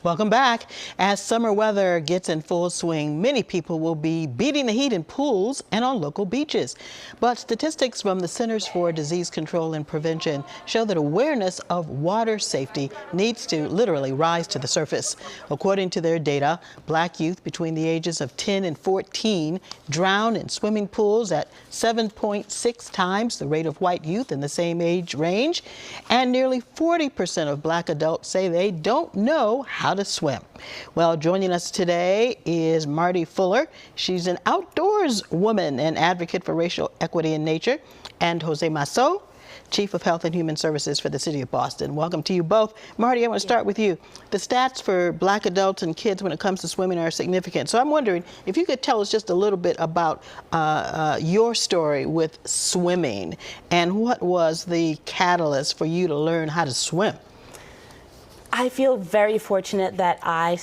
Welcome back. As summer weather gets in full swing, many people will be beating the heat in pools and on local beaches. But statistics from the Centers for Disease Control and Prevention show that awareness of water safety needs to literally rise to the surface. According to their data, Black youth between the ages of 10 and 14 drown in swimming pools at 7.6 times the rate of white youth in the same age range. And nearly 40% of Black adults say they don't know how to swim. Well, joining us today is Marty Fuller. She's an outdoors woman and advocate for racial equity in nature, and Jose Masso, Chief of Health and Human Services for the City of Boston. Welcome to you both. Marty, I want to start with you. The stats for Black adults and kids when it comes to swimming are significant. So I'm wondering if you could tell us just a little bit about your story with swimming and what was the catalyst for you to learn how to swim? I feel very fortunate that I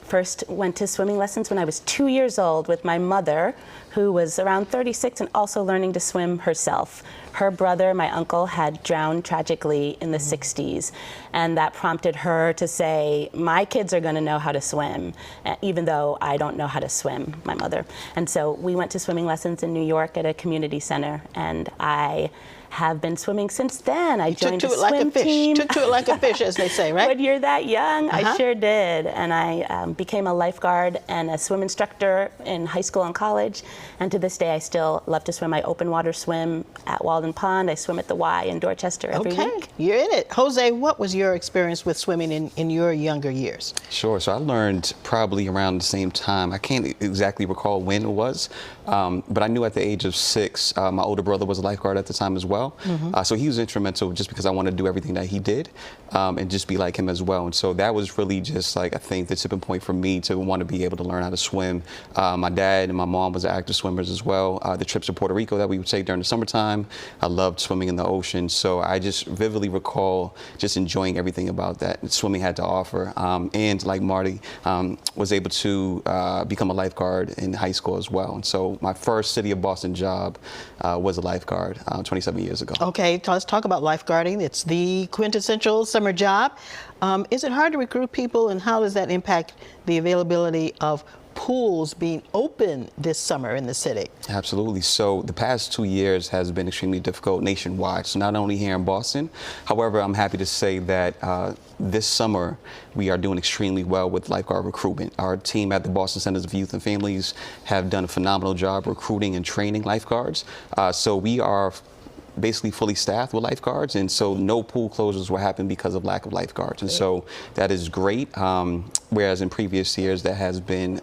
first went to swimming lessons when I was 2 years old with my mother, who was around 36 and also learning to swim herself. Her brother, my uncle, had drowned tragically in the 60s, and that prompted her to say, my kids are going to know how to swim, even though I don't know how to swim, my mother. And so we went to swimming lessons in New York at a community center, and I have been swimming since then. I joined a swim team. Took to it like a fish, as they say, right? When you're that young, I sure did. And I became a lifeguard and a swim instructor in high school and college. And to this day, I still love to swim. I open water swim at Walden Pond. I swim at the Y in Dorchester every week. You're in it. Jose, what was your experience with swimming in your younger years? Sure. So I learned probably around the same time. I can't exactly recall when it was, but I knew at the age of 6, my older brother was a lifeguard at the time as well. So he was instrumental just because I wanted to do everything that he did and just be like him as well. And so that was really just like, I think, the tipping point for me to want to be able to learn how to swim. My dad and my mom was active swimmers as well. The trips to Puerto Rico that we would take during the summertime, I loved swimming in the ocean. So I just vividly recall just enjoying everything about that swimming had to offer. And like Marty, was able to become a lifeguard in high school as well. And so my first City of Boston job was a lifeguard 27 years ago. Okay, let's talk about lifeguarding. It's the quintessential summer job. Is it hard to recruit people, and how does that impact the availability of pools being open this summer in the city? Absolutely. So the past 2 years has been extremely difficult nationwide, so not only here in Boston. However, I'm happy to say that this summer we are doing extremely well with lifeguard recruitment. Our team at the Boston Centers of Youth and Families have done a phenomenal job recruiting and training lifeguards. So we are basically fully staffed with lifeguards, and so no pool closures will happen because of lack of lifeguards, and so that is great, whereas in previous years that has been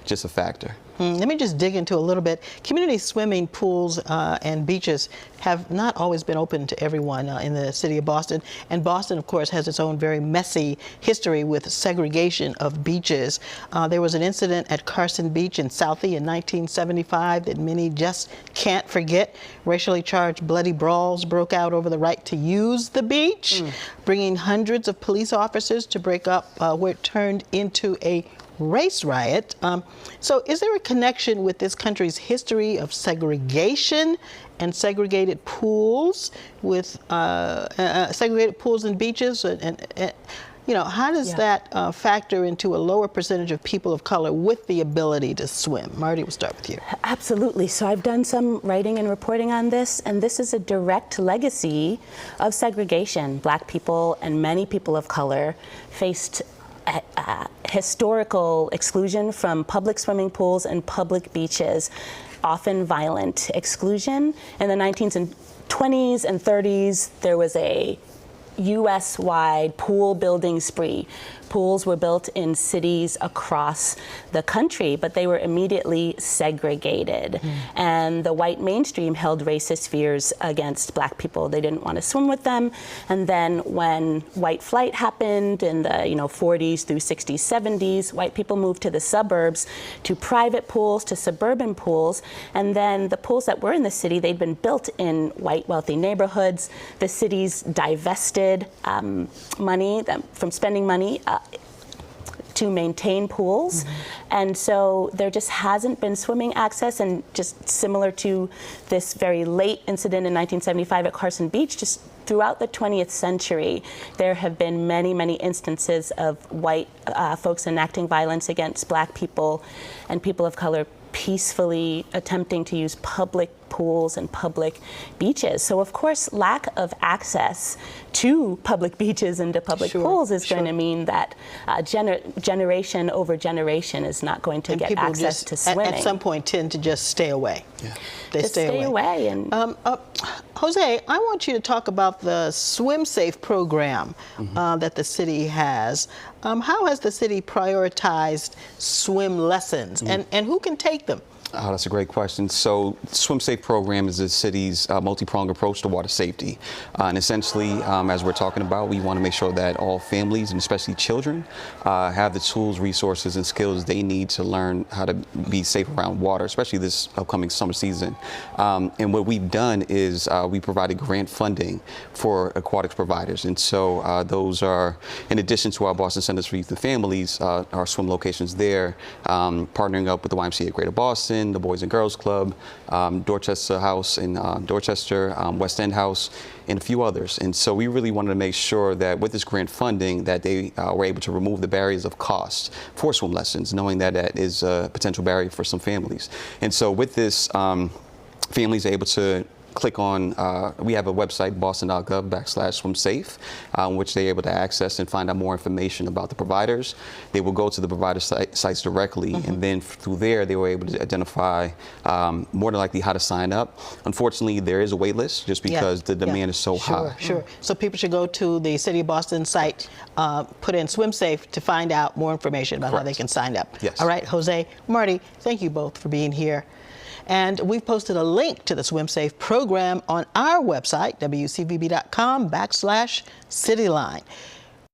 just a factor. Let me just dig into a little bit. Community swimming pools and beaches have not always been open to everyone in the city of Boston. And Boston, of course, has its own very messy history with segregation of beaches. There was an incident at Carson Beach in Southie in 1975 that many just can't forget. Racially charged bloody brawls broke out over the right to use the beach, bringing hundreds of police officers to break up where it turned into a race riot. So is there a connection with this country's history of segregation and segregated pools with segregated pools and beaches? And you know, how does that factor into a lower percentage of people of color with the ability to swim? Marty, we'll start with you. Absolutely. So I've done some writing and reporting on this, and this is a direct legacy of segregation. Black people and many people of color faced historical exclusion from public swimming pools and public beaches, often violent exclusion. In the 1920s and 30s, there was a US-wide pool building spree. Pools were built in cities across the country, but they were immediately segregated. And the white mainstream held racist fears against Black people. They didn't want to swim with them. And then when white flight happened in the 40s through 60s, 70s, white people moved to the suburbs, to private pools, to suburban pools. And then the pools that were in the city, they'd been built in white wealthy neighborhoods. The cities divested money from spending money to maintain pools. And so there just hasn't been swimming access, and just similar to this very late incident in 1975 at Carson Beach, just throughout the 20th century, there have been many, many instances of white folks enacting violence against black people and people of color peacefully attempting to use public pools and public beaches. So of course, lack of access to public beaches and to public pools is going to mean that generation over generation is not going to get access to swimming. At some point tend to just stay away. Yeah. They stay away. And Jose, I want you to talk about the Swim Safe program that the city has. How has the city prioritized swim lessons, and who can take them? Oh, that's a great question. So, the Swim Safe program is the city's multi-pronged approach to water safety. And essentially, as we're talking about, we want to make sure that all families, and especially children, have the tools, resources, and skills they need to learn how to be safe around water, especially this upcoming summer season. And what we've done is we provided grant funding for aquatics providers. And so those are, in addition to our Boston Centers for Youth and Families, our swim locations there, partnering up with the YMCA of Greater Boston, the Boys and Girls Club, Dorchester House in Dorchester, West End House, and a few others. And so we really wanted to make sure that with this grant funding that they were able to remove the barriers of cost for swim lessons, knowing that that is a potential barrier for some families. And so with this, families are able to click on, we have a website, boston.gov/swimsafe, which they're able to access and find out more information about the providers. They will go to the provider sites directly, and then through there, they were able to identify more than likely how to sign up. Unfortunately, there is a wait list just because the demand is so high. Sure. So people should go to the City of Boston site, put in Swim Safe to find out more information about how they can sign up. Yes. All right, Jose, Marty, thank you both for being here. And we've posted a link to the Swim Safe program on our website, wcvb.com/cityline.